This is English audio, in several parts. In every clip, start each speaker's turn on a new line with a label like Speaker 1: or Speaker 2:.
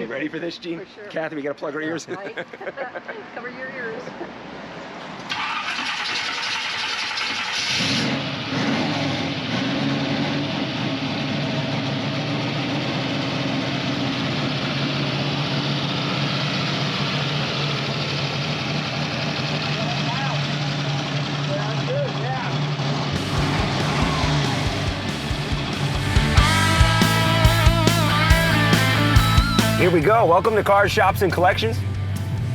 Speaker 1: You ready for this, Gene?
Speaker 2: For sure.
Speaker 1: Kathie, we gotta plug our ears.
Speaker 2: Right? Cover your ears.
Speaker 1: Here we go. Welcome to Cars, Shops, and Collections.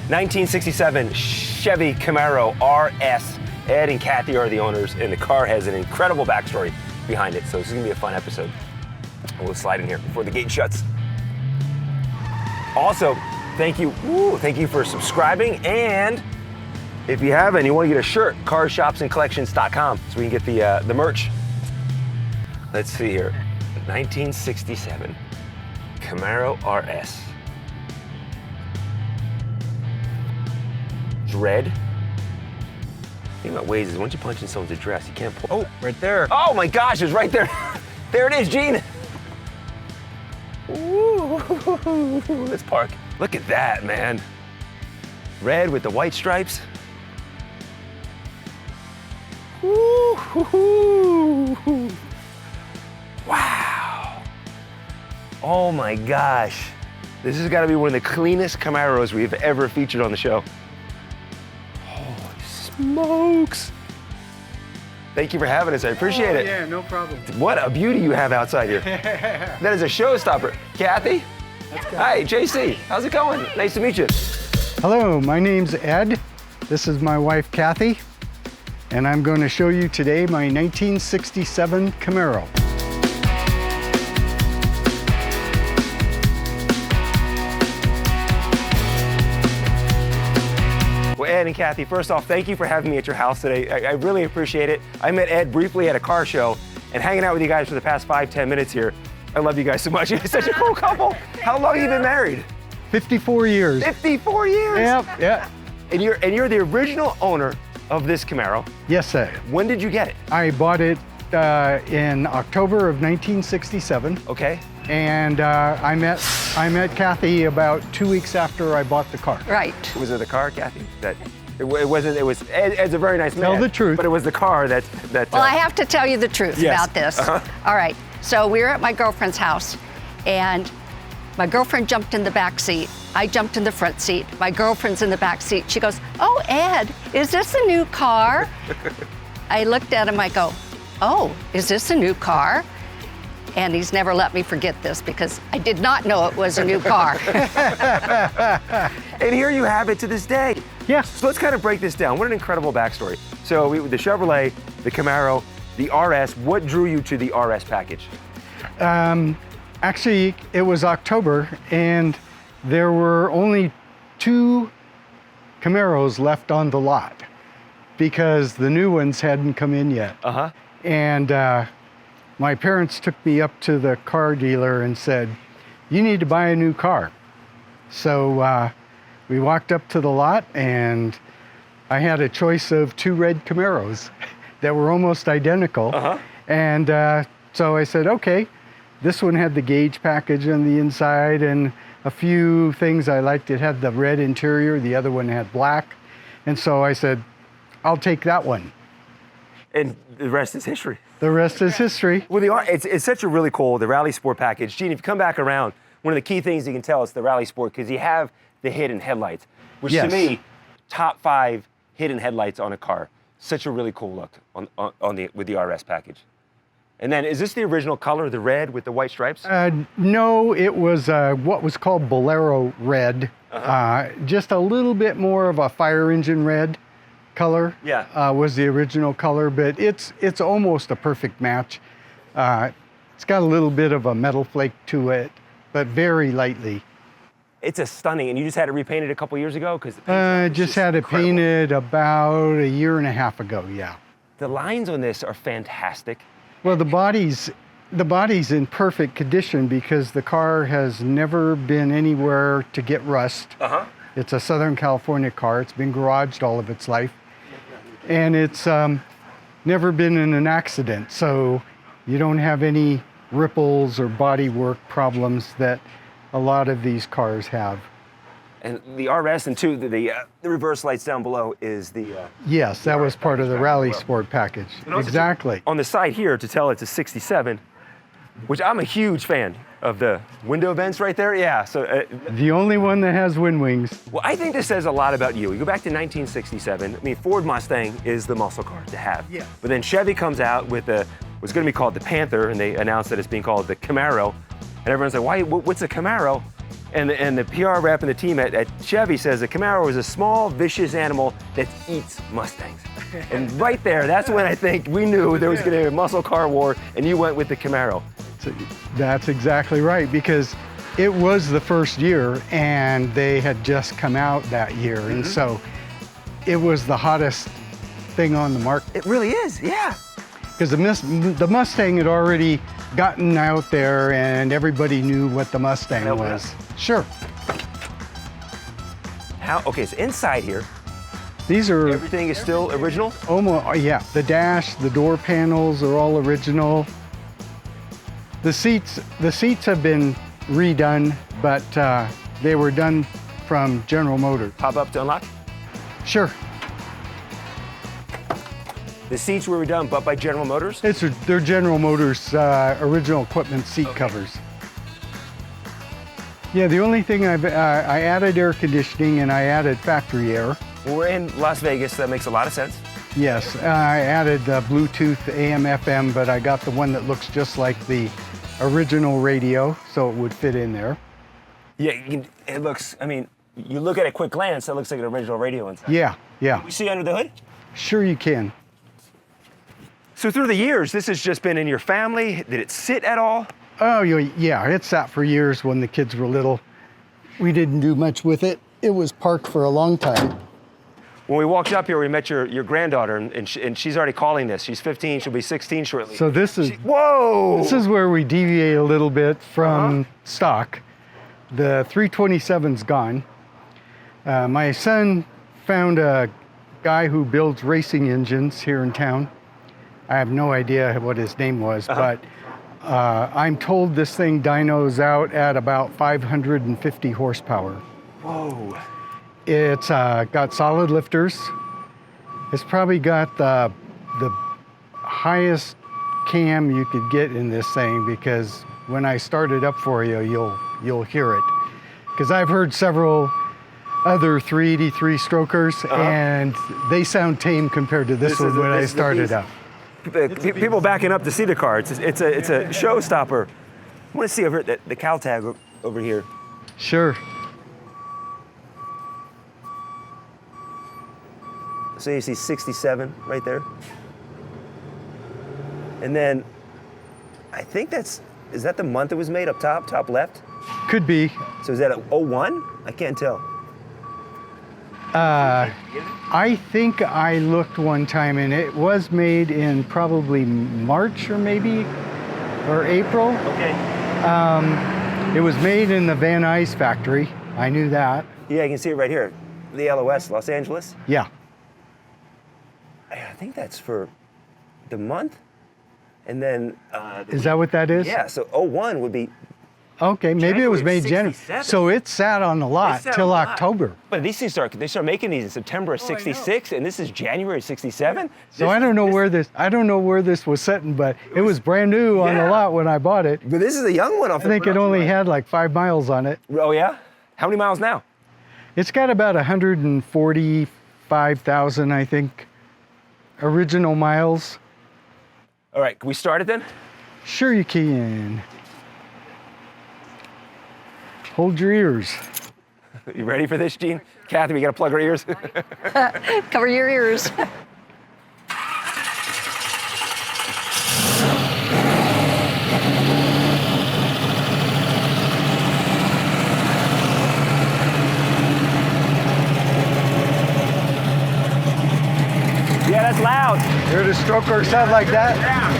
Speaker 1: 1967 Chevy Camaro RS. Ed and Kathie are the owners, and the car has an incredible backstory behind it. So this is gonna be a fun episode. We'll slide in here before the gate shuts. Also, thank you for subscribing. And if you haven't, you want to get a shirt, carshopsandcollections.com, so we can get the merch. Let's see here. 1967 Camaro RS. It's red. The thing about ways is once you punch in someone's address, you can't pull. Oh, right there. Oh my gosh, it's right there. There it is, Gene. Ooh, let's park. Look at that, man. Red with the white stripes. Ooh, wow. Oh my gosh. This has got to be one of the cleanest Camaros we've ever featured on the show. Holy smokes. Thank you for having us. I appreciate it.
Speaker 3: Yeah, no problem.
Speaker 1: What a beauty you have outside here. That is a showstopper. Kathie? Hi, JC. How's it going? Nice to meet you.
Speaker 3: Hello, my name's Ed. This is my wife, Kathie. And I'm going to show you today my 1967 Camaro.
Speaker 1: Well, Ed and Kathie, first off, thank you for having me at your house today. I really appreciate it. I met Ed briefly at a car show, and hanging out with you guys for the past 5-10 minutes here. I love you guys so much. You're such a cool couple. How long have you been married?
Speaker 3: 54 years.
Speaker 1: 54 years?
Speaker 3: Yep, yeah.
Speaker 1: And you're the original owner of this Camaro.
Speaker 3: Yes, sir.
Speaker 1: When did you get it?
Speaker 3: I bought it in October of 1967.
Speaker 1: Okay.
Speaker 3: And I met Kathie about 2 weeks after I bought the car.
Speaker 2: Right.
Speaker 1: Was it the car, Kathie? It was Ed's a very nice man.
Speaker 3: Tell the truth.
Speaker 1: But it was the car that
Speaker 2: Well, I have to tell you the truth about this. All right. So we were at my girlfriend's house, and my girlfriend jumped in the back seat. I jumped in the front seat. My girlfriend's in the back seat. She goes, "Oh, Ed, is this a new car?" I looked at him, I go, "Oh, is this a new car?" And he's never let me forget this because I did not know it was a new car.
Speaker 1: And here you have it to this day.
Speaker 3: Yeah.
Speaker 1: So let's kind of break this down. What an incredible backstory. So the Chevrolet, the Camaro, the RS, what drew you to the RS package?
Speaker 3: Actually, it was October, and there were only 2 Camaros left on the lot because the new ones hadn't come in yet.
Speaker 1: Uh-huh.
Speaker 3: And my parents took me up to the car dealer and said, "You need to buy a new car." So we walked up to the lot, and I had a choice of 2 red Camaros that were almost identical.
Speaker 1: Uh-huh.
Speaker 3: And so I said, okay, this one had the gauge package on the inside and a few things I liked. It had the red interior, the other one had black. And so I said, I'll take that one.
Speaker 1: And the rest is history.
Speaker 3: The rest is history.
Speaker 1: Well, it's such a really cool, the Rally Sport package. Gene, if you come back around, one of the key things you can tell is the Rally Sport, because you have the hidden headlights, which
Speaker 3: Yes.
Speaker 1: to me, top 5 hidden headlights on a car. Such a really cool look with the RS package. And then, is this the original color, the red with the white stripes?
Speaker 3: No, it was what was called Bolero red. Just a little bit more of a fire engine red color.
Speaker 1: Yeah.
Speaker 3: Was the original color, but it's almost a perfect match. It's got a little bit of a metal flake to it, but very lightly.
Speaker 1: It's a stunning, and you just had it repainted a couple years ago? Because
Speaker 3: Just had it painted about a year and a half ago, yeah.
Speaker 1: The lines on this are fantastic.
Speaker 3: Well, the body's in perfect condition because the car has never been anywhere to get rust.
Speaker 1: Uh-huh.
Speaker 3: It's a Southern California car. It's been garaged all of its life. And it's never been in an accident, so you don't have any ripples or bodywork problems that a lot of these cars have.
Speaker 1: And the RS and two, the reverse lights down below is the...
Speaker 3: Yes, that was part of the Rally Sport package. Exactly.
Speaker 1: On the side here, to tell it's a 67, which I'm a huge fan of the window vents right there. Yeah, so...
Speaker 3: The only one that has wind wings.
Speaker 1: Well, I think this says a lot about you. You go back to 1967. I mean, Ford Mustang is the muscle car to have.
Speaker 3: Yes.
Speaker 1: But then Chevy comes out with what's going to be called the Panther, and they announced that it's being called the Camaro. And everyone's like, why? What's a Camaro? And the PR rep and the team at Chevy says the Camaro is a small, vicious animal that eats Mustangs. And right there, that's when I think we knew there was going to be a muscle car war, and you went with the Camaro.
Speaker 3: So that's exactly right, because it was the first year, and they had just come out that year, and so it was the hottest thing on the market.
Speaker 1: It really is, yeah.
Speaker 3: Because the Mustang had already gotten out there, and everybody knew what the Mustang was. Sure.
Speaker 1: Okay, so inside here,
Speaker 3: these are
Speaker 1: everything is still original?
Speaker 3: almost, yeah. The dash, the door panels are all original. The seats have been redone, but they were done from General Motors.
Speaker 1: Pop up to unlock?
Speaker 3: Sure.
Speaker 1: The seats were redone, but by General Motors?
Speaker 3: They're General Motors original equipment seat covers. Yeah, the only thing I added air conditioning and I added factory air.
Speaker 1: Well, we're in Las Vegas, so that makes a lot of sense.
Speaker 3: Yes, I added Bluetooth AM FM, but I got the one that looks just like the original radio, so it would fit in there.
Speaker 1: Yeah, it looks, I mean, you look at it quick glance, that looks like an original radio inside.
Speaker 3: Yeah, yeah.
Speaker 1: We see under the hood?
Speaker 3: Sure you can.
Speaker 1: So through the years, this has just been in your family. Did it sit at all?
Speaker 3: Oh, yeah, it sat for years when the kids were little. We didn't do much with it. It was parked for a long time.
Speaker 1: When we walked up here, we met your granddaughter, and she's already calling this. She's 15, she'll be 16 shortly.
Speaker 3: So this is,
Speaker 1: whoa!
Speaker 3: This is where we deviate a little bit from stock. The 327's gone. My son found a guy who builds racing engines here in town. I have no idea what his name was, but I'm told this thing dynos out at about 550 horsepower.
Speaker 1: Whoa.
Speaker 3: It's got solid lifters. It's probably got the highest cam you could get in this thing, because when I start it up for you, you'll hear it. Because I've heard several other 383 strokers, and they sound tame compared to this one when I started up.
Speaker 1: People backing up to see the car. It's a showstopper. I want to see over the cal tag over here.
Speaker 3: Sure.
Speaker 1: So you see 67 right there. And then I think is that the month it was made up top left?
Speaker 3: Could be.
Speaker 1: So is that a 01? I can't tell.
Speaker 3: I think I looked one time, and it was made in probably March or April.
Speaker 1: Okay.
Speaker 3: It was made in the Van Nuys factory. I knew that.
Speaker 1: Yeah, you can see it right here. The LOS, Los Angeles.
Speaker 3: Yeah.
Speaker 1: I think that's for the month. And then...
Speaker 3: Is that what that is?
Speaker 1: Yeah, so 01 would be...
Speaker 3: Okay, maybe it was made January. So it sat on the lot till October.
Speaker 1: But these things they start making these in September of '66, and this is January of '67.
Speaker 3: So I don't know where this was sitting, but it was brand new on the lot when I bought it.
Speaker 1: But this is a young one.
Speaker 3: I think it only had like 5 miles on it.
Speaker 1: Oh yeah? How many miles now?
Speaker 3: It's got about 145,000, I think, original miles.
Speaker 1: All right, can we start it then?
Speaker 3: Sure you can. Hold your ears.
Speaker 1: You ready for this, Gene? Kathy, we gotta plug our ears.
Speaker 2: Cover your ears.
Speaker 1: Yeah, that's loud.
Speaker 3: You heard a stroker sound like that?
Speaker 1: Yeah.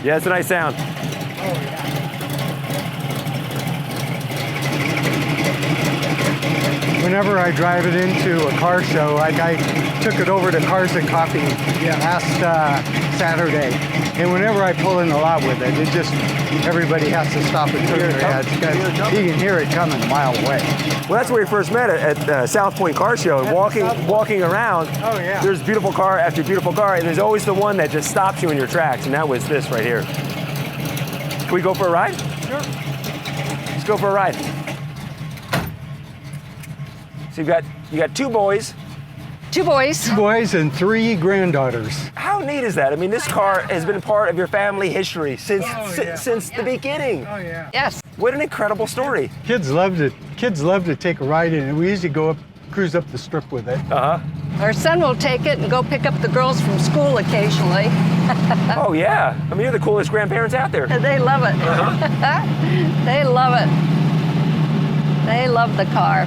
Speaker 1: Yeah, that's a nice sound.
Speaker 3: Oh, yeah. When whenever I drive it into a car show, like I took it over to Cars and Coffee last Saturday, and whenever I pull in the lot with it, it just, everybody has to stop and turn their heads because you can hear it coming a mile away.
Speaker 1: Well, that's where we first met at South Point Car Show. And walking around, there's beautiful car after beautiful car, and there's always the one that just stops you in your tracks, and that was this right here. Can we go for a ride?
Speaker 3: Sure.
Speaker 1: Let's go for a ride. So you got two boys.
Speaker 2: Two boys.
Speaker 3: 2 boys and 3 granddaughters.
Speaker 1: How neat is that? I mean, this car has been part of your family history since the beginning.
Speaker 3: Oh yeah.
Speaker 2: Yes.
Speaker 1: What an incredible story.
Speaker 3: Kids love to take a ride in it. We usually go up, cruise up the strip with it.
Speaker 2: Our son will take it and go pick up the girls from school occasionally.
Speaker 1: Oh yeah. I mean, you're the coolest grandparents out there.
Speaker 2: They love it. They love it. They love the car.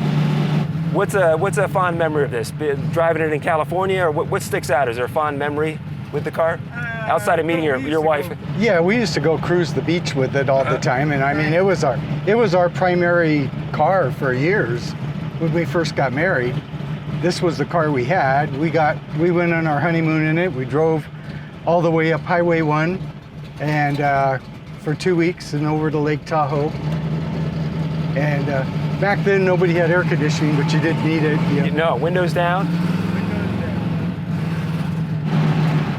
Speaker 1: What's a fond memory of this? Driving it in California, or what sticks out? Is there a fond memory with the car? Outside of meeting your wife?
Speaker 3: Yeah, we used to go cruise the beach with it all the time, and I mean, it was our primary car for years when we first got married. This was the car we had. We went on our honeymoon in it. We drove all the way up Highway 1 and for 2 weeks and over to Lake Tahoe. And back then nobody had air conditioning, but you didn't need it.
Speaker 1: No, windows down.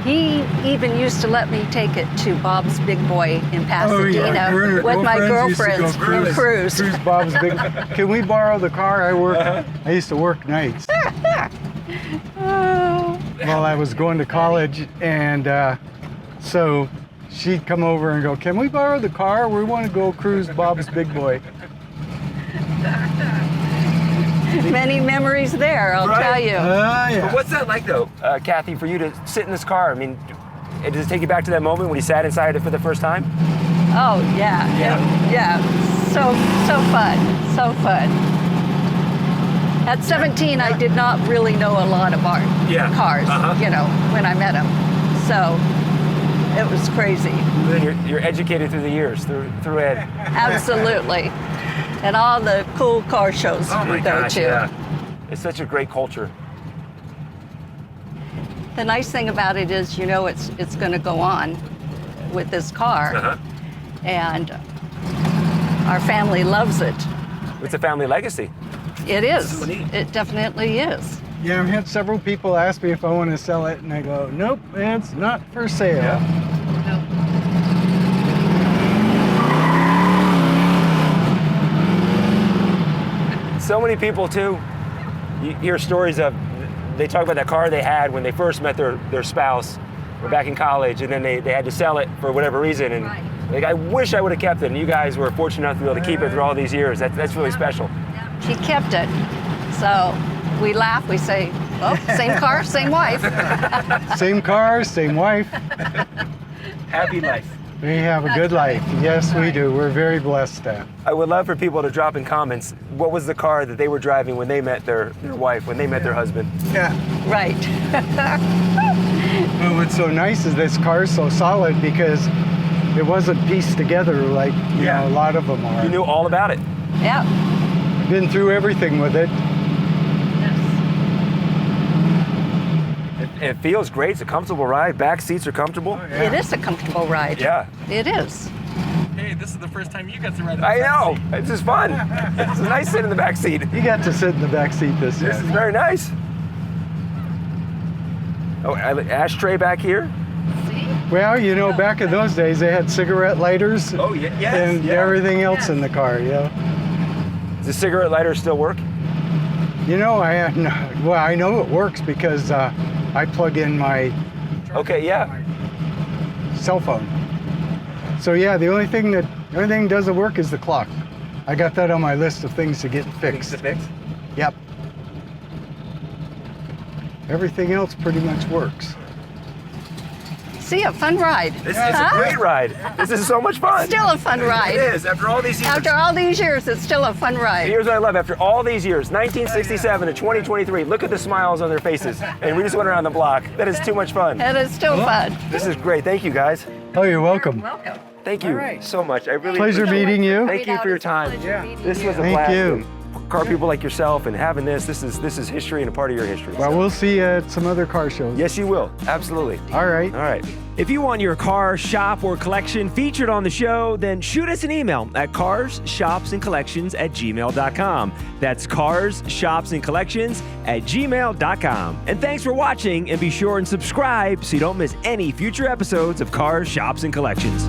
Speaker 2: He even used to let me take it to Bob's Big Boy in Pasadena with my girlfriends and cruise.
Speaker 3: Cruise Bob's Big. Can we borrow the car? I used to work nights while I was going to college, and so she'd come over and go, "Can we borrow the car? We want to go cruise Bob's Big Boy."
Speaker 2: Many memories there, I'll tell you.
Speaker 3: Yeah.
Speaker 1: But what's that like, though, Kathie, for you to sit in this car? I mean, does it take you back to that moment when you sat inside it for the first time?
Speaker 2: Oh, yeah. Yeah. So fun. So fun. At 17, I did not really know a lot about cars, when I met him. So it was crazy.
Speaker 1: Then you're educated through the years, through Ed.
Speaker 2: Absolutely. And all the cool car shows we go to.
Speaker 1: Yeah. It's such a great culture.
Speaker 2: The nice thing about it is, it's going to go on with this car, and our family loves it.
Speaker 1: It's a family legacy.
Speaker 2: It is.
Speaker 1: So neat.
Speaker 2: It definitely is.
Speaker 3: Yeah, I've had several people ask me if I want to sell it, and I go, "Nope, it's not for sale."
Speaker 1: Yeah. So many people too, you hear stories of, they talk about that car they had when they first met their spouse, or back in college, and then they had to sell it for whatever reason, and like, I wish I would have kept it, and you guys were fortunate enough to be able to keep it through all these years. That's really special.
Speaker 2: She kept it. So we laugh, we say, well, same car, same wife.
Speaker 3: Same car, same wife.
Speaker 1: Happy life.
Speaker 3: We have a good life. Yes, we do. We're very blessed.
Speaker 1: I would love for people to drop in comments, what was the car that they were driving when they met their wife, when they met their husband?
Speaker 3: Yeah.
Speaker 2: Right.
Speaker 3: Well, what's so nice is this car is so solid because it wasn't pieced together like a lot of them are.
Speaker 1: You knew all about it.
Speaker 2: Yeah.
Speaker 3: Been through everything with it.
Speaker 1: It feels great. It's a comfortable ride. Back seats are comfortable.
Speaker 3: Oh, yeah.
Speaker 2: It is a comfortable ride.
Speaker 1: Yeah.
Speaker 2: It is.
Speaker 4: Hey, this is the first time you got to ride in the
Speaker 1: I know.
Speaker 4: back seat.
Speaker 1: It's just fun. It's a nice sit in the back seat.
Speaker 3: You got to sit in the back seat this
Speaker 1: This is very nice. Oh, ashtray back here.
Speaker 2: See?
Speaker 3: Well, back in those days, they had cigarette lighters
Speaker 1: Oh, yes.
Speaker 3: and everything else in the car,
Speaker 1: Does the cigarette lighter still work?
Speaker 3: I know it works because I plug in my
Speaker 1: Okay, yeah.
Speaker 3: cell phone. So yeah, the only thing that doesn't work is the clock. I got that on my list of things to get fixed. Yep. Everything else pretty much works.
Speaker 2: See, a fun ride.
Speaker 1: This is a great ride. This is so much fun.
Speaker 2: Still a fun ride.
Speaker 1: It is. After all these years.
Speaker 2: After all these years, it's still a fun
Speaker 1: And
Speaker 2: ride.
Speaker 1: here's what I love. After all these years, 1967 to 2023, look at the smiles on their faces. And we just went around the block. That is too much fun.
Speaker 2: And it's still fun.
Speaker 1: This is great. Thank you, guys.
Speaker 3: Oh, you're welcome.
Speaker 2: Welcome.
Speaker 1: Thank you so much. I really
Speaker 3: Pleasure
Speaker 1: appreciate it.
Speaker 3: meeting you.
Speaker 1: Thank you for your time.
Speaker 2: Yeah.
Speaker 1: This was a
Speaker 3: Thank
Speaker 1: blast.
Speaker 3: you.
Speaker 1: car people like yourself and having this is history and a part of your history.
Speaker 3: Well, we'll see you at some other car shows.
Speaker 1: Yes, you will. Absolutely.
Speaker 3: All right.
Speaker 1: All right.
Speaker 5: If you want your car, shop, or collection featured on the show, then shoot us an email at carshopsandcollections@gmail.com. That's carshopsandcollections@gmail.com. And thanks for watching, and be sure and subscribe so you don't miss any future episodes of Cars, Shops, and Collections.